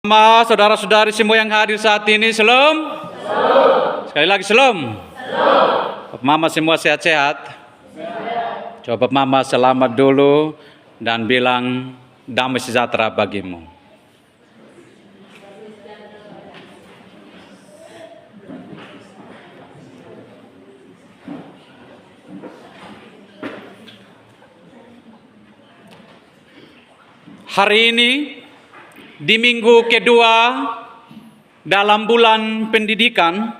Sama saudara-saudari semua yang hadir saat ini, shalom. Sekali lagi shalom. Bapak Mama semua sehat-sehat? Coba Bapak Mama selamat dulu dan bilang damai sejahtera bagimu. Hari ini di minggu kedua dalam bulan pendidikan,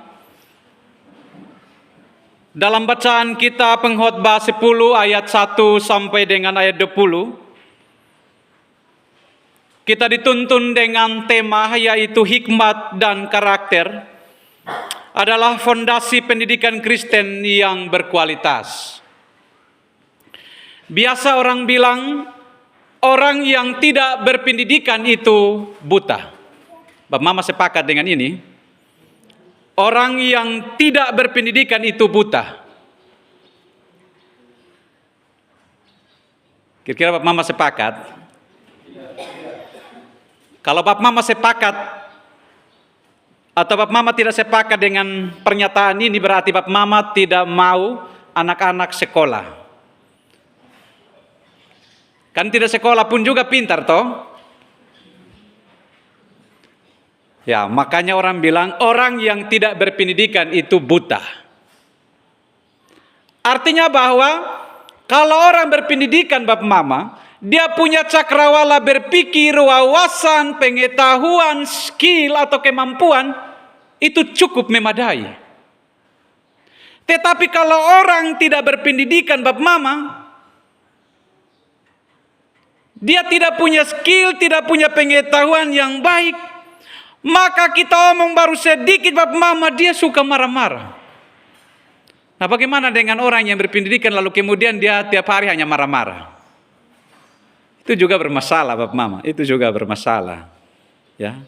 dalam bacaan kita pengkhotbah 10 ayat 1 sampai dengan ayat 20, kita dituntun dengan tema yaitu hikmat dan karakter adalah fondasi pendidikan Kristen yang berkualitas. Biasa orang bilang, orang yang tidak berpendidikan itu buta. Bapak Mama sepakat dengan ini. Orang yang tidak berpendidikan itu buta. Kira-kira Bapak Mama sepakat? Kalau Bapak Mama sepakat atau Bapak Mama tidak sepakat dengan pernyataan ini, berarti Bapak Mama tidak mau anak-anak sekolah. Kan tidak sekolah pun juga pintar toh? Ya, makanya orang bilang orang yang tidak berpendidikan itu buta. Artinya bahwa kalau orang berpendidikan Bapak Mama, dia punya cakrawala berpikir, wawasan, pengetahuan, skill atau kemampuan, itu cukup memadai. Tetapi kalau orang tidak berpendidikan Bapak Mama, dia tidak punya skill, tidak punya pengetahuan yang baik, maka kita omong baru sedikit Bapak Mama, dia suka marah-marah. Nah, bagaimana dengan orang yang berpendidikan lalu kemudian dia tiap hari hanya marah-marah? Itu juga bermasalah Bapak Mama, itu juga bermasalah. Ya.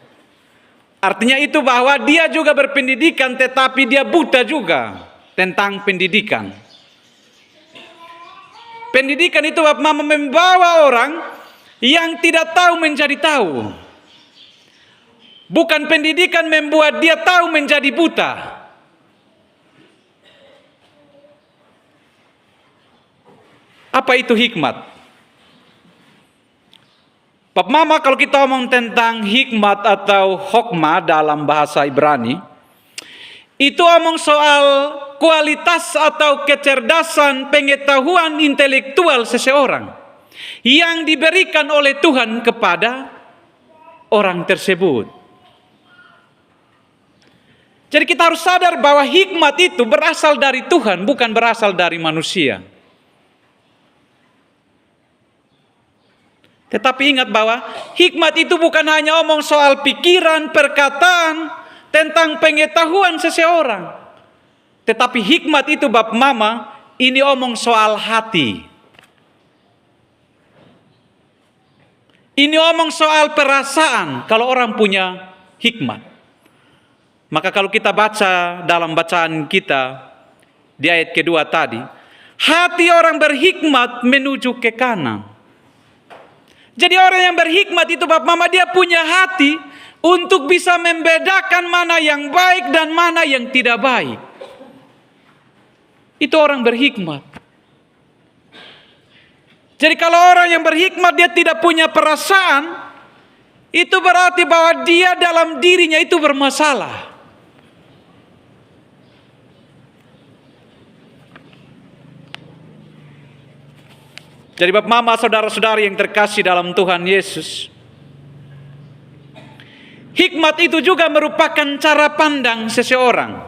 Artinya itu bahwa dia juga berpendidikan tetapi dia buta juga tentang pendidikan. Pendidikan itu Bapak Mama membawa orang yang tidak tahu menjadi tahu. Bukan pendidikan membuat dia tahu menjadi buta. Apa itu hikmat? Bapak Mama, kalau kita omong tentang hikmat atau hokmah dalam bahasa Ibrani, itu omong soal kualitas atau kecerdasan pengetahuan intelektual seseorang yang diberikan oleh Tuhan kepada orang tersebut. Jadi kita harus sadar bahwa hikmat itu berasal dari Tuhan, bukan berasal dari manusia. Tetapi ingat bahwa hikmat itu bukan hanya omong soal pikiran, perkataan, tentang pengetahuan seseorang. Tetapi hikmat itu Bapak Mama, ini omong soal hati. Ini omong soal perasaan kalau orang punya hikmat. Maka kalau kita baca dalam bacaan kita di ayat kedua tadi, hati orang berhikmat menuju ke kanan. Jadi orang yang berhikmat itu Bapak Mama, dia punya hati untuk bisa membedakan mana yang baik dan mana yang tidak baik. Itu orang berhikmat. Jadi kalau orang yang berhikmat dia tidak punya perasaan, itu berarti bahwa dia dalam dirinya itu bermasalah. Jadi Bapak Mama, saudara-saudari yang terkasih dalam Tuhan Yesus, hikmat itu juga merupakan cara pandang seseorang.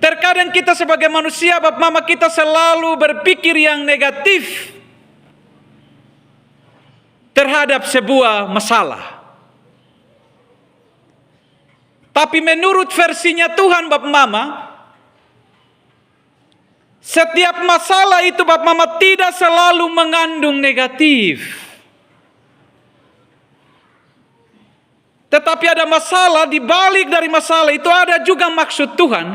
Terkadang kita sebagai manusia, Bapak Mama, kita selalu berpikir yang negatif terhadap sebuah masalah. Tapi menurut versinya Tuhan Bapak Mama, setiap masalah itu Bapak Mama tidak selalu mengandung negatif. Tetapi ada masalah, di balik dari masalah itu ada juga maksud Tuhan.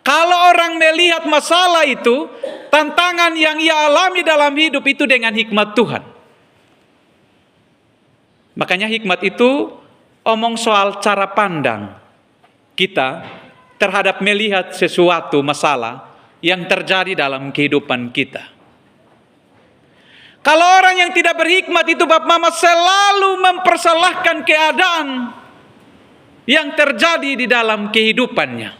Kalau orang melihat masalah itu, tantangan yang ia alami dalam hidup itu dengan hikmat Tuhan. Makanya hikmat itu omong soal cara pandang kita terhadap melihat sesuatu masalah yang terjadi dalam kehidupan kita. Kalau orang yang tidak berhikmat itu Bapak Mama selalu mempersalahkan keadaan yang terjadi di dalam kehidupannya.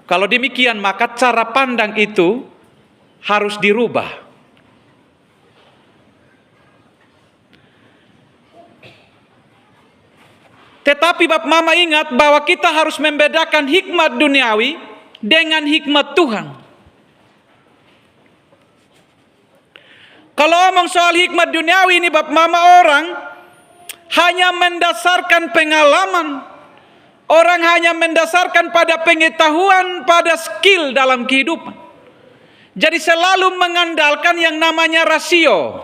Kalau demikian maka cara pandang itu harus dirubah. Tetapi Bapak Mama ingat bahwa kita harus membedakan hikmat duniawi dengan hikmat Tuhan. Kalau omong soal hikmat duniawi ini Bapak Mama, orang hanya mendasarkan pengalaman. Orang hanya mendasarkan pada pengetahuan, pada skill dalam kehidupan. Jadi selalu mengandalkan yang namanya rasio.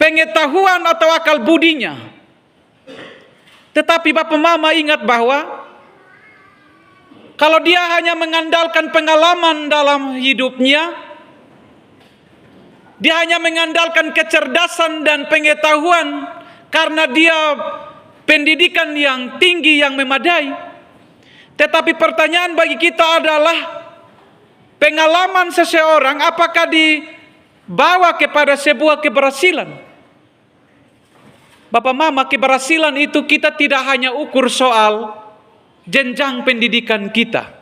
Pengetahuan atau akal budinya. Tetapi Bapak Mama ingat bahwa kalau dia hanya mengandalkan pengalaman dalam hidupnya, dia hanya mengandalkan kecerdasan dan pengetahuan karena dia pendidikan yang tinggi yang memadai. Tetapi pertanyaan bagi kita adalah pengalaman seseorang apakah dibawa kepada sebuah keberhasilan? Bapak Mama, keberhasilan itu kita tidak hanya ukur soal jenjang pendidikan kita.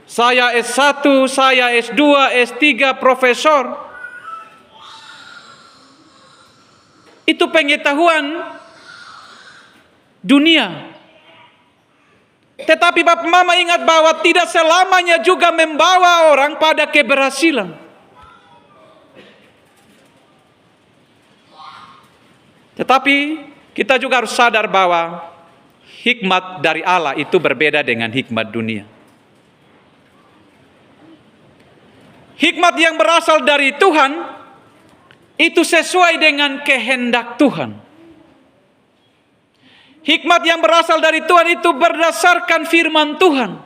Saya S1, saya S2, S3, profesor. Itu pengetahuan dunia. Tetapi Bapak Mama ingat bahwa tidak selamanya juga membawa orang pada keberhasilan. Tetapi kita juga harus sadar bahwa hikmat dari Allah itu berbeda dengan hikmat dunia. Hikmat yang berasal dari Tuhan itu sesuai dengan kehendak Tuhan. Hikmat yang berasal dari Tuhan itu berdasarkan firman Tuhan.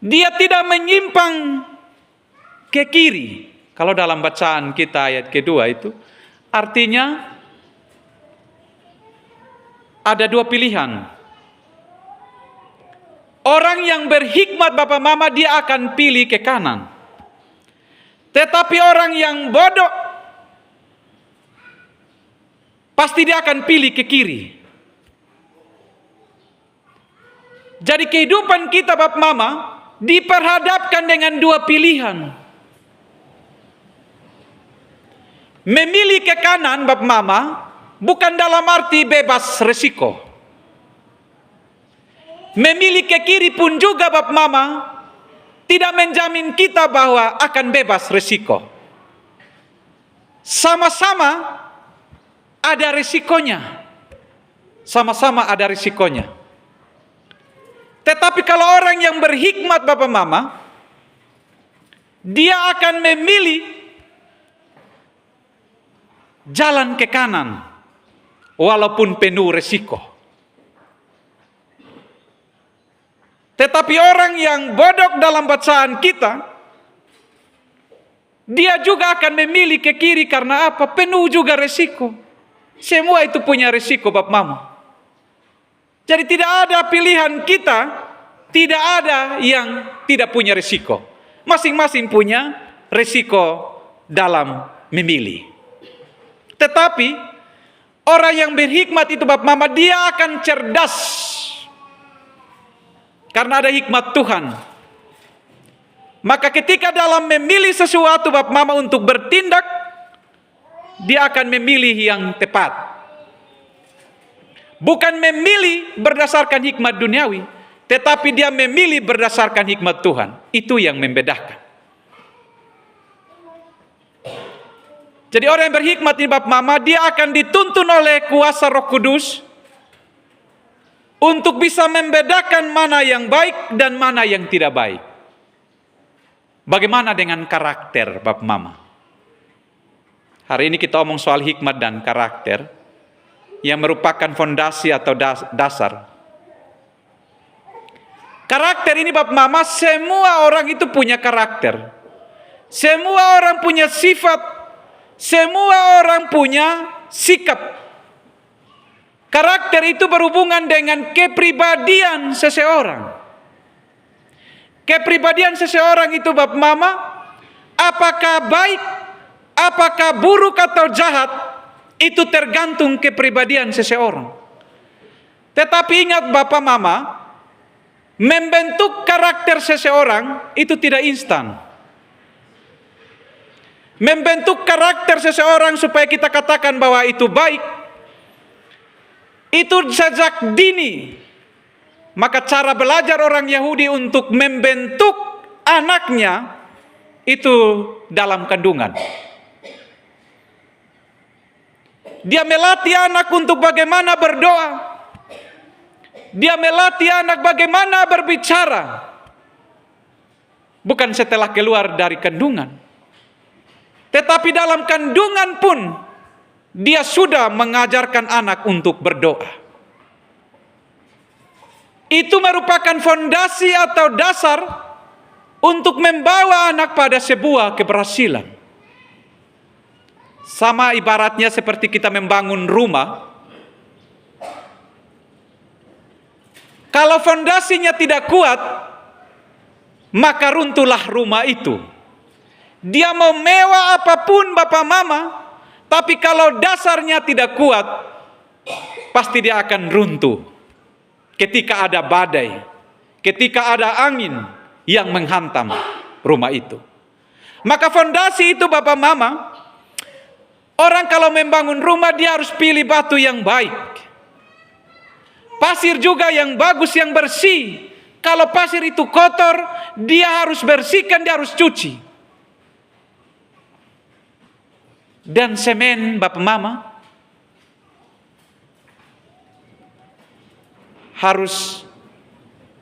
Dia tidak menyimpang ke kiri. Kalau dalam bacaan kita ayat kedua itu, artinya ada dua pilihan. Orang yang berhikmat Bapak Mama dia akan pilih ke kanan. Tetapi orang yang bodoh pasti dia akan pilih ke kiri. Jadi kehidupan kita Bapak Mama diperhadapkan dengan dua pilihan. Memilih ke kanan Bapak Mama bukan dalam arti bebas resiko. Memilih ke kiri pun juga Bapak Mama tidak menjamin kita bahwa akan bebas resiko. Sama-sama ada risikonya. Sama-sama ada risikonya. Tetapi kalau orang yang berhikmat Bapak Mama, dia akan memilih jalan ke kanan walaupun penuh risiko. Tetapi orang yang bodoh dalam bacaan kita, dia juga akan memilih ke kiri karena apa? Penuh juga risiko. Semua itu punya risiko Bapak Mama. Jadi tidak ada pilihan kita, tidak ada yang tidak punya risiko. Masing-masing punya risiko dalam memilih. Tetapi orang yang berhikmat itu Bapak Mama, dia akan cerdas. Karena ada hikmat Tuhan. Maka ketika dalam memilih sesuatu Bapak Mama untuk bertindak, dia akan memilih yang tepat. Bukan memilih berdasarkan hikmat duniawi, tetapi dia memilih berdasarkan hikmat Tuhan. Itu yang membedakan. Jadi orang yang berhikmat ini Bapak Mama, dia akan dituntun oleh kuasa Roh Kudus untuk bisa membedakan mana yang baik dan mana yang tidak baik. Bagaimana dengan karakter Bapak Mama? Hari ini kita omong soal hikmat dan karakter yang merupakan fondasi atau dasar. Karakter ini Bapak Mama, semua orang itu punya karakter. Semua orang punya sifat, semua orang punya sikap. Karakter itu berhubungan dengan kepribadian seseorang. Kepribadian seseorang itu Bapak Mama, apakah baik, apakah buruk atau jahat, itu tergantung kepribadian seseorang. Tetapi ingat Bapak Mama, membentuk karakter seseorang itu tidak instan. Membentuk karakter seseorang supaya kita katakan bahwa itu baik, itu sejak dini. Maka cara belajar orang Yahudi untuk membentuk anaknya itu dalam kandungan. Dia melatih anak untuk bagaimana berdoa. Dia melatih anak bagaimana berbicara. Bukan setelah keluar dari kandungan. Tetapi dalam kandungan pun dia sudah mengajarkan anak untuk berdoa. Itu merupakan fondasi atau dasar untuk membawa anak pada sebuah keberhasilan. Sama ibaratnya seperti kita membangun rumah. Kalau fondasinya tidak kuat, maka runtuhlah rumah itu. Dia mau mewah apapun Bapak Mama, tapi kalau dasarnya tidak kuat, pasti dia akan runtuh. Ketika ada badai, ketika ada angin yang menghantam rumah itu. Maka fondasi itu Bapak Mama, orang kalau membangun rumah dia harus pilih batu yang baik. Pasir juga yang bagus, yang bersih. Kalau pasir itu kotor, dia harus bersihkan, dia harus cuci. Dan semen Bapak Mama harus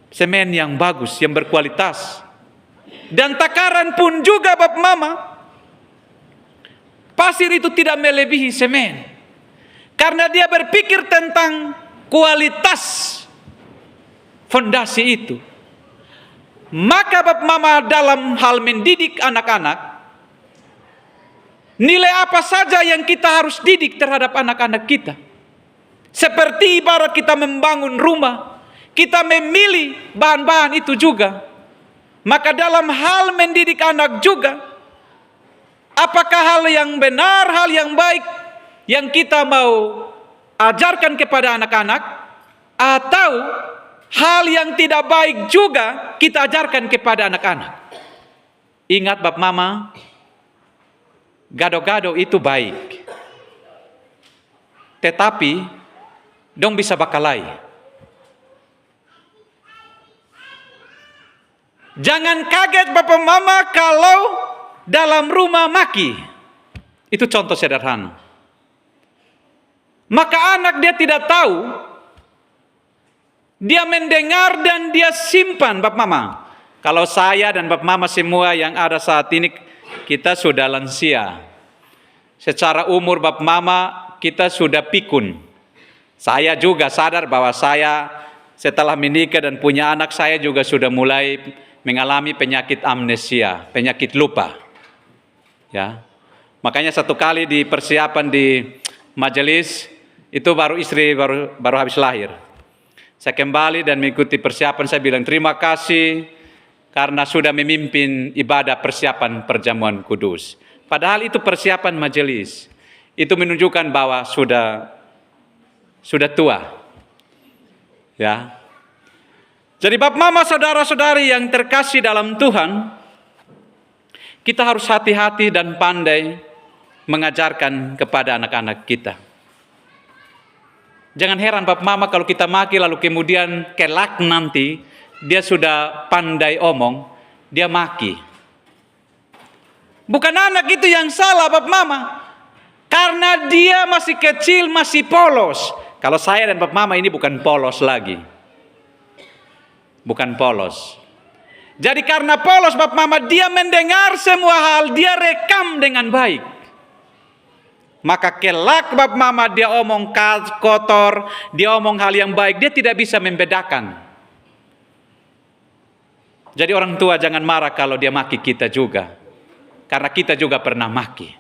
semen yang bagus, yang berkualitas. Dan takaran pun juga Bapak Mama, pasir itu tidak melebihi semen. Karena dia berpikir tentang kualitas fondasi itu. Maka Bapak Mama dalam hal mendidik anak-anak, nilai apa saja yang kita harus didik terhadap anak-anak kita. Seperti ibarat kita membangun rumah, kita memilih bahan-bahan itu juga. Maka dalam hal mendidik anak juga, apakah hal yang benar, hal yang baik yang kita mau ajarkan kepada anak-anak, atau hal yang tidak baik juga kita ajarkan kepada anak-anak. Ingat Bapak Mama, gado-gado itu baik, tetapi dong bisa bakalai. Jangan kaget Bapak Mama kalau dalam rumah maki. Itu contoh sederhana. Maka anak dia tidak tahu, dia mendengar dan dia simpan Bapak Mama. Kalau saya dan Bapak Mama semua yang ada saat ini, kita sudah lansia. Secara umur Bapak Mama kita sudah pikun. Saya juga sadar bahwa saya setelah menikah dan punya anak, saya juga sudah mulai mengalami penyakit amnesia, penyakit lupa. Ya. Makanya satu kali di persiapan di majelis, itu baru istri baru habis lahir. Saya kembali dan mengikuti persiapan, saya bilang terima kasih karena sudah memimpin ibadah persiapan perjamuan kudus. Padahal itu persiapan majelis. Itu menunjukkan bahwa sudah tua. Ya. Jadi Bapak Mama, saudara-saudari yang terkasih dalam Tuhan, kita harus hati-hati dan pandai mengajarkan kepada anak-anak kita. Jangan heran Bapak Mama kalau kita maki lalu kemudian kelak nanti dia sudah pandai omong, dia maki. Bukan anak itu yang salah Bapak Mama, karena dia masih kecil, masih polos. Kalau saya dan Bapak Mama ini bukan polos lagi. Bukan polos. Jadi karena polos Bapak Mama, dia mendengar semua hal, dia rekam dengan baik. Maka kelak Bapak Mama dia omong kotor, dia omong hal yang baik, dia tidak bisa membedakan. Jadi orang tua jangan marah kalau dia maki kita juga. karena kita juga pernah maki.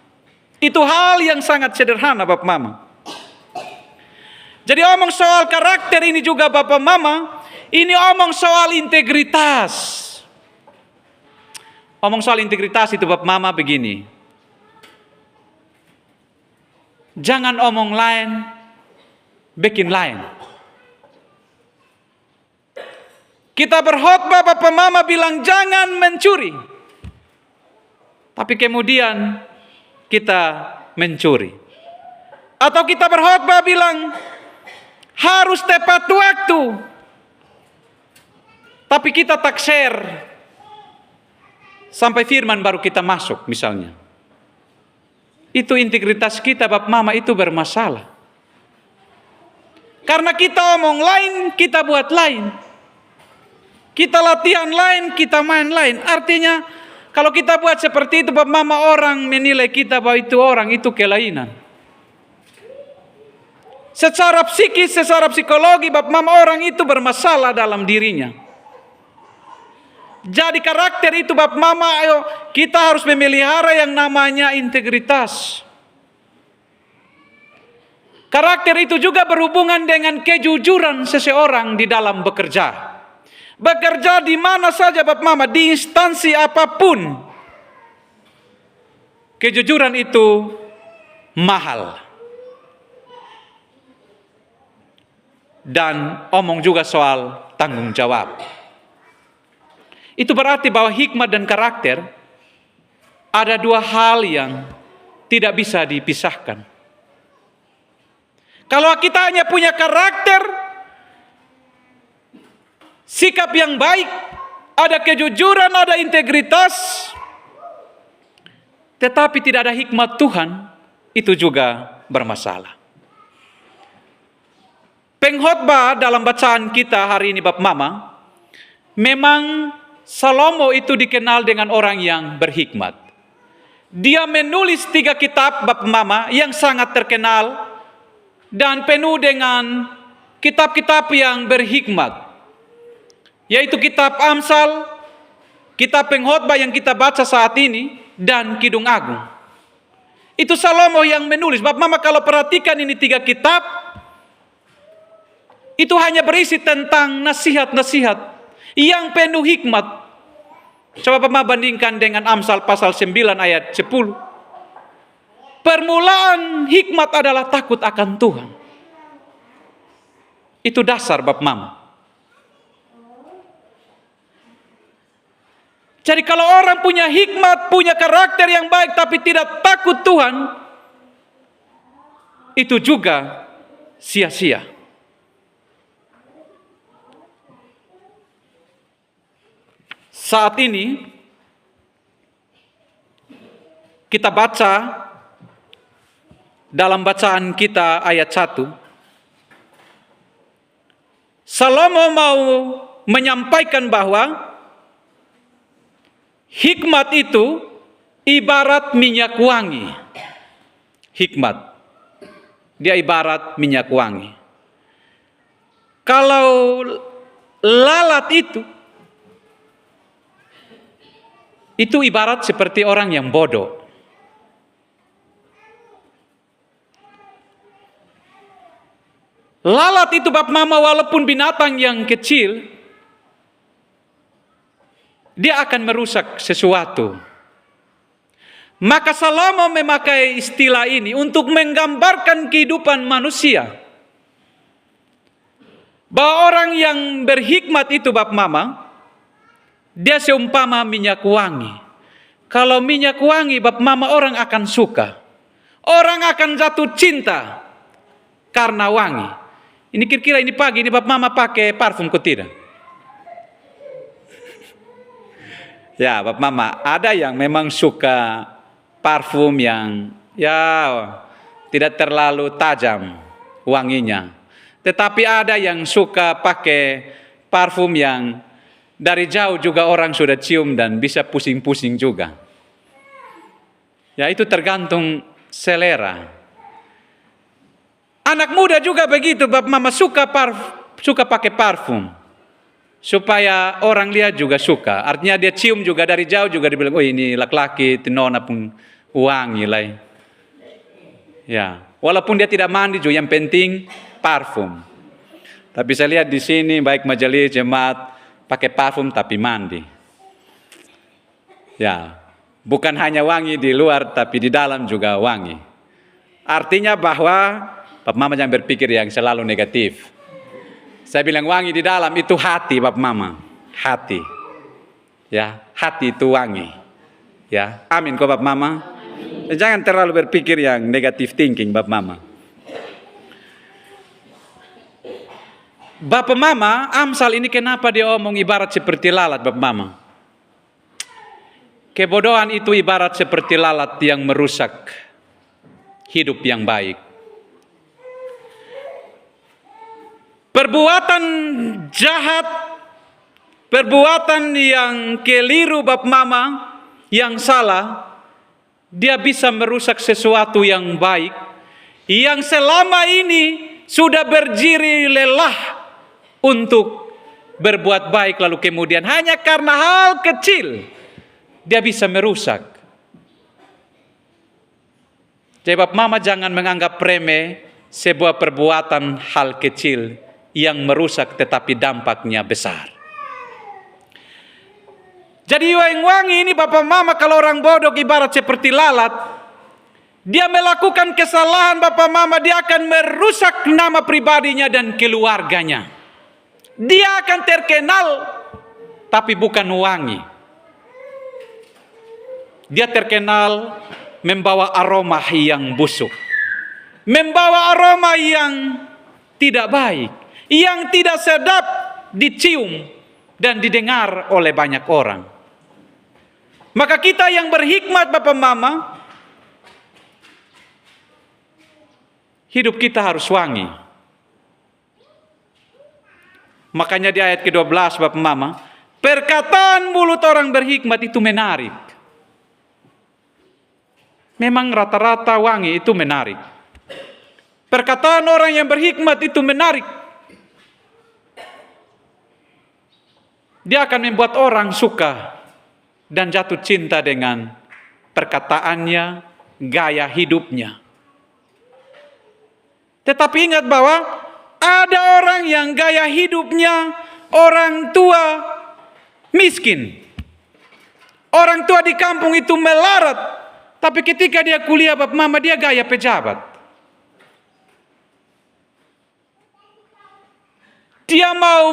Itu hal yang sangat sederhana Bapak Mama. Jadi omong soal karakter ini juga Bapak Mama, ini omong soal integritas. Omong soal integritas itu Bapak Mama begini. Jangan omong lain, bikin lain. Kita berkhotbah Bapak Mama bilang jangan mencuri. Tapi kemudian kita mencuri. Atau kita berkhotbah bilang harus tepat waktu. Tapi kita tak share sampai firman baru kita masuk misalnya. Itu integritas kita Bapak Mama itu bermasalah. Karena kita omong lain, kita buat lain. Kita latihan lain, kita main lain. Artinya kalau kita buat seperti itu Bapak Mama, orang menilai kita bahwa itu orang itu kelainan. Secara psikis, secara psikologi Bapak Mama, orang itu bermasalah dalam dirinya. Jadi karakter itu Bapak Mama, ayo kita harus memelihara yang namanya integritas. Karakter itu juga berhubungan dengan kejujuran seseorang di dalam bekerja. Bekerja di mana saja Bapak Mama, di instansi apapun. Kejujuran itu mahal. Dan omong juga soal tanggung jawab. Itu berarti bahwa hikmat dan karakter ada dua hal yang tidak bisa dipisahkan. Kalau kita hanya punya karakter, sikap yang baik, ada kejujuran, ada integritas, tetapi tidak ada hikmat Tuhan, itu juga bermasalah. Pengkhotbah dalam bacaan kita hari ini Bapak Mama, memang Salomo itu dikenal dengan orang yang berhikmat. Dia menulis 3 kitab Bapak Mama yang sangat terkenal dan penuh dengan kitab-kitab yang berhikmat. Yaitu kitab Amsal, kitab Pengkhotbah yang kita baca saat ini, dan Kidung Agung. Itu Salomo yang menulis. Bapak Mama kalau perhatikan ini 3 kitab, itu hanya berisi tentang nasihat-nasihat yang penuh hikmat. Coba Bapak Mama bandingkan dengan Amsal pasal 9 ayat 10. Permulaan hikmat adalah takut akan Tuhan. Itu dasar Bapak Mama. Jadi kalau orang punya hikmat, punya karakter yang baik tapi tidak takut Tuhan, itu juga sia-sia. Saat ini kita baca dalam bacaan kita ayat 1. Salomo mau menyampaikan bahwa hikmat itu ibarat minyak wangi. Hikmat. Dia ibarat minyak wangi. Kalau lalat itu ibarat seperti orang yang bodoh. Lalat itu Bapak Mama walaupun binatang yang kecil, dia akan merusak sesuatu. Maka Salomo memakai istilah ini untuk menggambarkan kehidupan manusia. Bahwa orang yang berhikmat itu Bapak Mama, dia seumpama minyak wangi. Kalau minyak wangi Bapak Mama, orang akan suka. Orang akan jatuh cinta karena wangi. Ini kira-kira ini pagi ini Bapak Mama pakai parfum kok tidak? Ya Bapak Mama, ada yang memang suka parfum yang tidak terlalu tajam wanginya. Tetapi ada yang suka pakai parfum yang dari jauh juga orang sudah cium dan bisa pusing-pusing juga. Ya itu tergantung selera. Anak muda juga begitu Bapak Mama, suka pakai parfum. supaya orang lihat juga suka. Artinya dia cium juga dari jauh juga dibilang, oh ini laki-laki, tinona pun wangi lah. Ya, walaupun dia tidak mandi juga, yang penting parfum. Tapi saya lihat di sini baik majelis jemaat pakai parfum tapi mandi. Ya, bukan hanya wangi di luar tapi di dalam juga wangi. Artinya bahwa Bapak Mama jangan berpikir yang selalu negatif. Saya bilang wangi di dalam itu hati Bapak Mama, hati. Ya, hati itu wangi. Ya, amin kok Bapak Mama. Jangan terlalu berpikir yang negatif thinking Bapak Mama. Bapak Mama, Amsal ini kenapa dia omong ibarat seperti lalat Bapak Mama? Kebodohan itu ibarat seperti lalat yang merusak hidup yang baik. Perbuatan jahat, perbuatan yang keliru Bapak Mama, yang salah, dia bisa merusak sesuatu yang baik, yang selama ini sudah berdiri lelah untuk berbuat baik, lalu kemudian hanya karena hal kecil, dia bisa merusak. Jadi Bapak Mama jangan menganggap remeh sebuah perbuatan hal kecil yang merusak tetapi dampaknya besar. Jadi yang wangi ini Bapak Mama, kalau orang bodoh ibarat seperti lalat. Dia melakukan kesalahan Bapak Mama, dia akan merusak nama pribadinya dan keluarganya. Dia akan terkenal tapi bukan wangi. Dia terkenal membawa aroma yang busuk, membawa aroma yang tidak baik, yang tidak sedap dicium dan didengar oleh banyak orang. Maka kita yang berhikmat Bapak Mama, hidup kita harus wangi. Makanya di ayat ke-12 Bapak Mama, perkataan mulut orang berhikmat itu menarik. Memang rata-rata wangi itu menarik. Perkataan orang yang berhikmat itu menarik. Dia akan membuat orang suka dan jatuh cinta dengan perkataannya, gaya hidupnya. Tetapi ingat bahwa ada orang yang gaya hidupnya orang tua miskin. Orang tua di kampung itu melarat. Tapi ketika dia kuliah Bapak Mama, dia gaya pejabat. Dia mau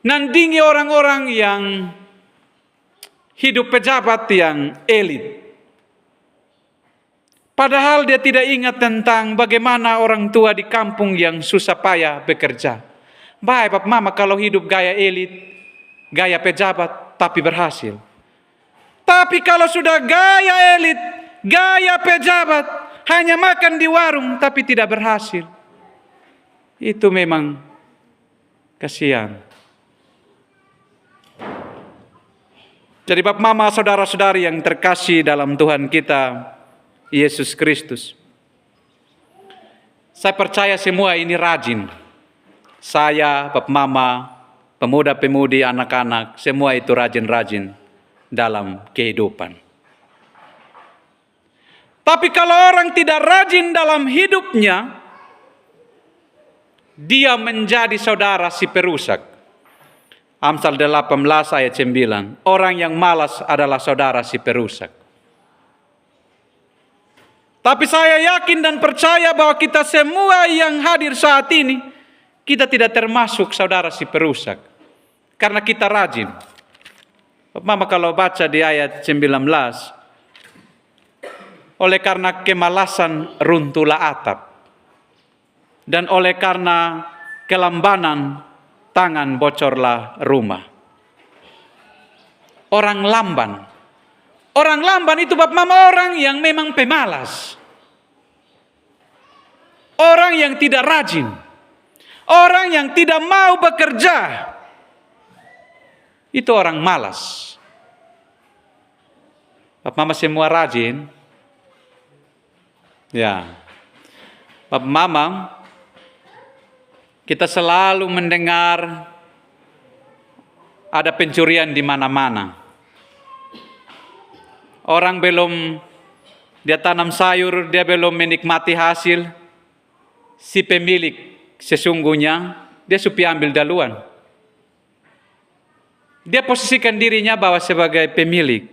menandingi orang-orang yang hidup pejabat yang elit. Padahal dia tidak ingat tentang bagaimana orang tua di kampung yang susah payah bekerja. Baik Bapak Mama kalau hidup gaya elit, gaya pejabat, tapi berhasil. Tapi kalau sudah gaya elit, gaya pejabat, hanya makan di warung tapi tidak berhasil, itu memang kasihan. Jadi Bapak Mama, saudara-saudari yang terkasih dalam Tuhan kita Yesus Kristus, saya percaya semua ini rajin. Saya, Bapak Mama, pemuda-pemudi, anak-anak, semua itu rajin-rajin dalam kehidupan. Tapi kalau orang tidak rajin dalam hidupnya, dia menjadi saudara si perusak. Amsal 18 ayat 9. Orang yang malas adalah saudara si perusak. Tapi saya yakin dan percaya bahwa kita semua yang hadir saat ini, kita tidak termasuk saudara si perusak. Karena kita rajin. Mama kalau baca di ayat 19, oleh karena kemalasan runtuhlah atap, dan oleh karena kelambanan tangan bocorlah rumah. Orang lamban itu Bapak Mama orang yang memang pemalas, orang yang tidak rajin, orang yang tidak mau bekerja. Itu orang malas. Bapak Mama semua rajin. Ya. Bapak Mama, kita selalu mendengar ada pencurian di mana-mana. Orang belum dia tanam sayur, dia belum menikmati hasil, si pemilik sesungguhnya dia supi ambil duluan. Dia posisikan dirinya bahwa sebagai pemilik.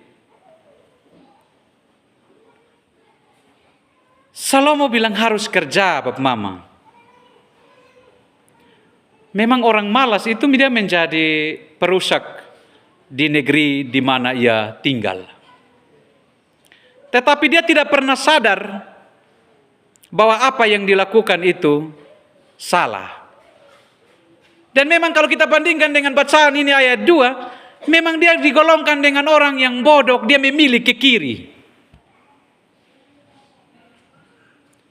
Salomo bilang harus kerja, Bapak Mama. Memang orang malas itu dia menjadi perusak di negeri di mana ia tinggal. Tetapi dia tidak pernah sadar bahwa apa yang dilakukan itu salah. Dan memang kalau kita bandingkan dengan bacaan ini ayat 2, memang dia digolongkan dengan orang yang bodoh, dia memilih ke kiri.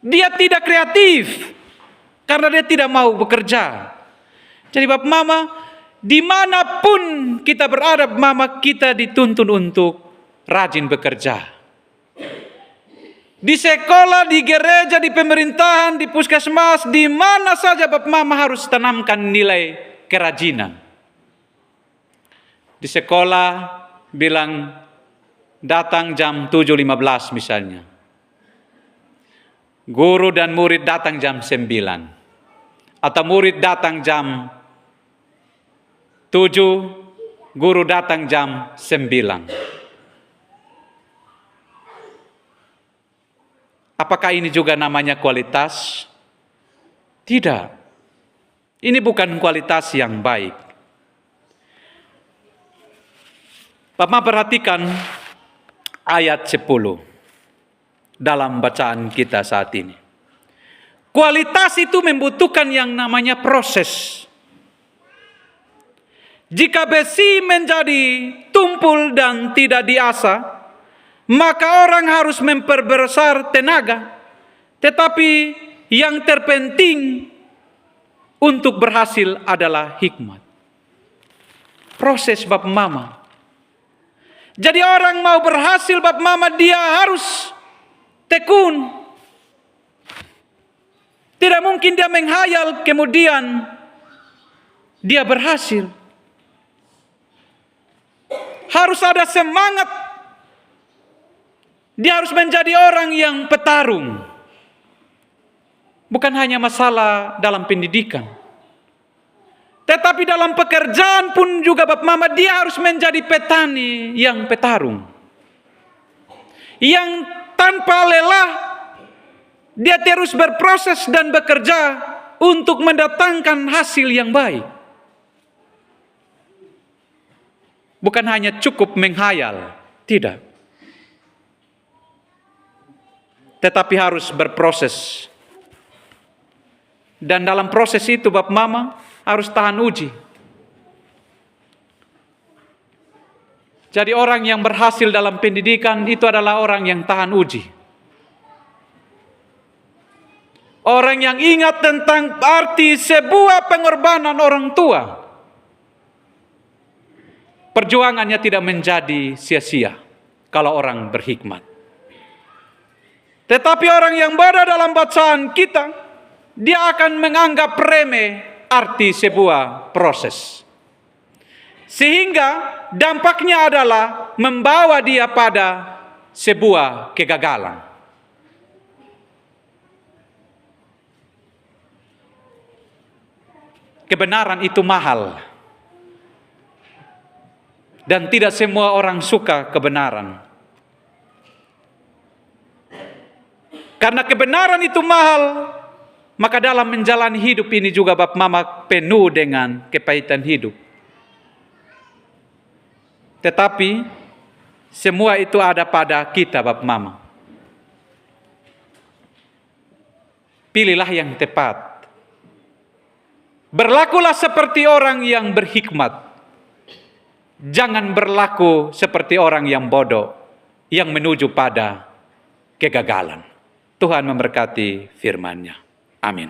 Dia tidak kreatif karena dia tidak mau bekerja. Jadi Bapak Mama, dimanapun kita berada, Mama, kita dituntun untuk rajin bekerja. Di sekolah, di gereja, di pemerintahan, di puskesmas, di mana saja Bapak Mama harus tanamkan nilai kerajinan. Di sekolah bilang datang jam 7.15 misalnya. Guru dan murid datang jam 9. Atau murid datang jam 7, guru datang jam 9. Apakah ini juga namanya kualitas? Tidak. Ini bukan kualitas yang baik. Bapak perhatikan ayat 10 dalam bacaan kita saat ini. Kualitas itu membutuhkan yang namanya proses. Jika besi menjadi tumpul dan tidak diasah, maka orang harus memperbesar tenaga. Tetapi yang terpenting untuk berhasil adalah hikmat. Proses Bapak Mama. Jadi orang mau berhasil Bapak Mama, dia harus tekun. Tidak mungkin dia menghayal kemudian dia berhasil. Harus ada semangat. Dia harus menjadi orang yang petarung. Bukan hanya masalah dalam pendidikan. Tetapi dalam pekerjaan pun juga Bapak Mama, dia harus menjadi petani yang petarung. Yang tanpa lelah, dia terus berproses dan bekerja untuk mendatangkan hasil yang baik. Bukan hanya cukup menghayal, tidak. Tetapi harus berproses. Dan dalam proses itu Bapak Mama harus tahan uji. Jadi orang yang berhasil dalam pendidikan itu adalah orang yang tahan uji. Orang yang ingat tentang arti sebuah pengorbanan orang tua. Perjuangannya tidak menjadi sia-sia kalau orang berhikmat. Tetapi orang yang berada dalam bacaan kita, dia akan menganggap remeh arti sebuah proses. Sehingga dampaknya adalah membawa dia pada sebuah kegagalan. Kebenaran itu mahal. Dan tidak semua orang suka kebenaran. Karena kebenaran itu mahal, maka dalam menjalani hidup ini juga Bapak Mama penuh dengan kepahitan hidup. Tetapi semua itu ada pada kita Bapak Mama. Pilihlah yang tepat. Berlakulah seperti orang yang berhikmat. Jangan berlaku seperti orang yang bodoh, yang menuju pada kegagalan. Tuhan memberkati firman-Nya. Amin.